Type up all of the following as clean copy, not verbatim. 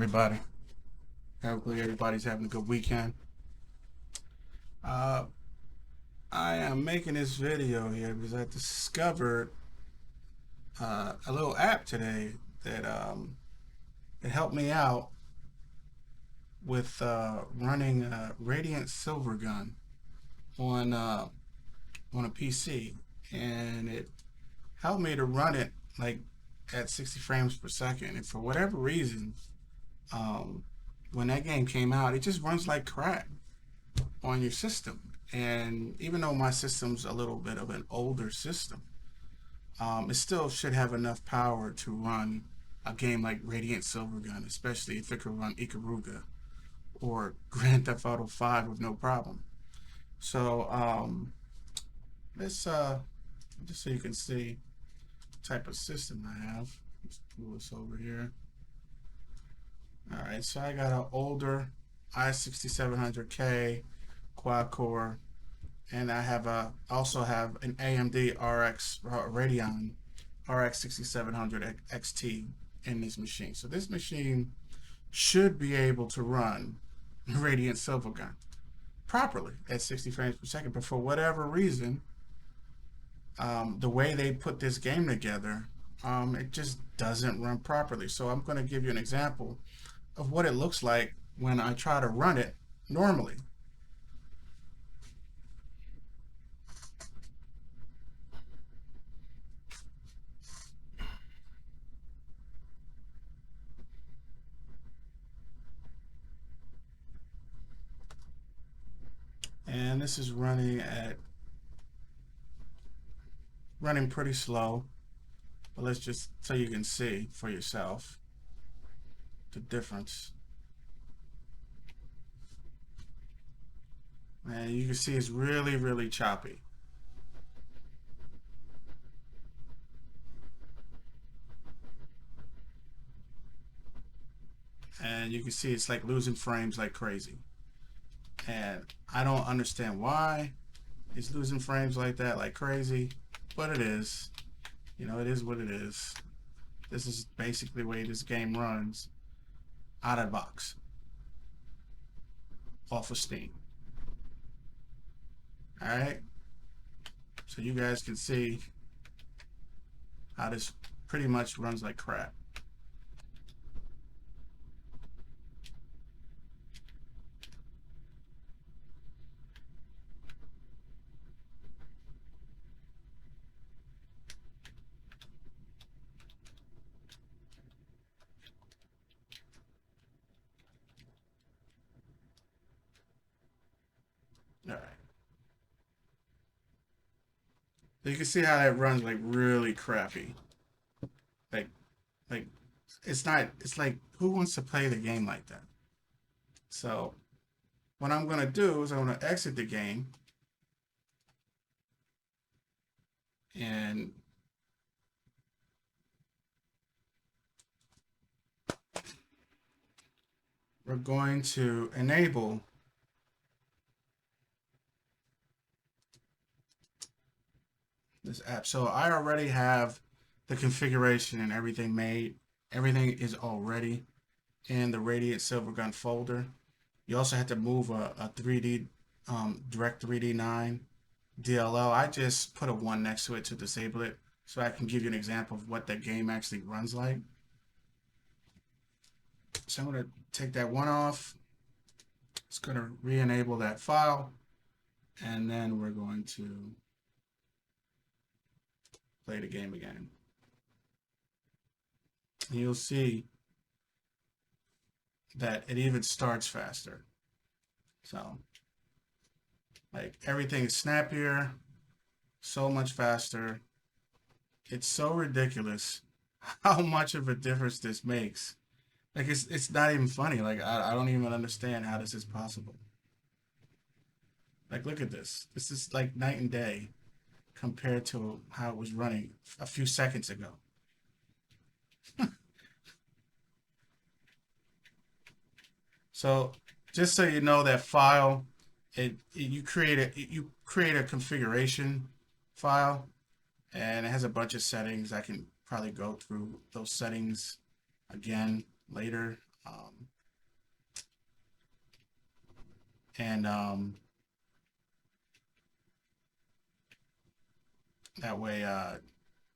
everybody? Hopefully everybody's having a good weekend. I am making this video here because I discovered a little app today that it helped me out with running Radiant Silvergun on a PC, and it helped me to run it like at 60 frames per second. And for whatever reason, when that game came out, it just runs like crap on your system. And even though my system's a little bit of an older system, it still should have enough power to run a game like Radiant Silvergun, especially if it could run Ikaruga or Grand Theft Auto 5 with no problem. So let's just so you can see the type of system I have. Let's pull this over here. All right, so I got an older i6700K quad core, and I also have an AMD Radeon RX 6700 XT in this machine. So this machine should be able to run Radiant Silvergun properly at 60 frames per second, but for whatever reason, the way they put this game together, it just doesn't run properly. So I'm going to give you an example of what it looks like when I try to run it normally. And this is running pretty slow, but let's just so you can see for yourself the difference. And you can see it's really choppy. And you can see it's like losing frames like crazy. And I don't understand why it's losing frames like that like crazy, but it is. You know, it is what it is. This is basically the way this game runs out of the box off of Steam. Alright, so you guys can see how this pretty much runs like crap. Alright. So you can see how that runs like really crappy. Like it's like who wants to play the game like that? So what I'm gonna do is I'm gonna exit the game, and we're going to enable this app. So I already have the configuration and everything made. Everything is already in the Radiant Silvergun folder. You also have to move a 3D Direct 3D 9 DLL. I just put a 1 next to it to disable it, so I can give you an example of what that game actually runs like. So I'm going to take that 1 off. It's going to re-enable that file, and then we're going to play the game again. And you'll see that it even starts faster. So like everything is snappier, so much faster. It's so ridiculous how much of a difference this makes. Like it's not even funny. Like I don't even understand how this is possible. Like look at this. This is like night and day compared to how it was running a few seconds ago. So just so you know, that file, you create a configuration file, and it has a bunch of settings. I can probably go through those settings again later Um, and that way,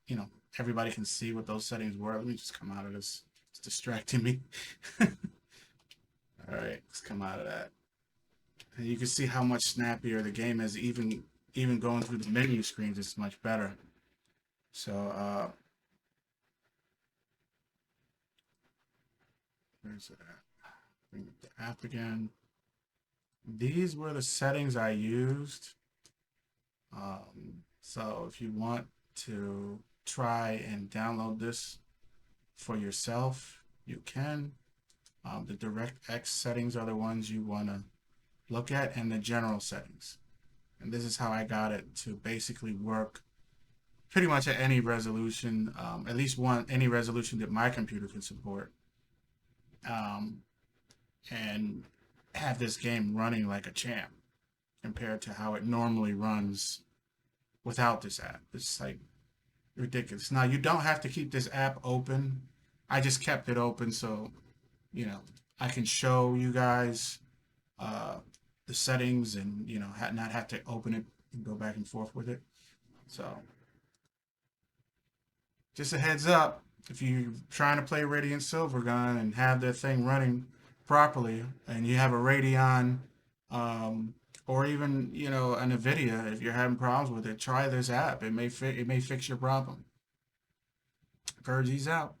you know, everybody can see what those settings were. Let me just come out of this. It's distracting me. All right, let's come out of that. And you can see how much snappier the game is. Even going through the menu screens, it's much better. So where's it at? Bring up the app again. These were the settings I used. So if you want to try and download this for yourself, you can. The DirectX settings are the ones you want to look at, and the general settings. And this is how I got it to basically work pretty much at any resolution, at least any resolution that my computer can support, um, and have this game running like a champ compared to how it normally runs without this app. It's like ridiculous. Now you don't have to keep this app open. I just kept it open so you know I can show you guys uh, the settings and not have to open it and go back and forth with it. So just a heads up, if you're trying to play Radiant Silvergun and have that thing running properly, and you have a Radeon, um, or even a NVIDIA, if you're having problems with it, try this app. It may fix your problem. Kirgeez out.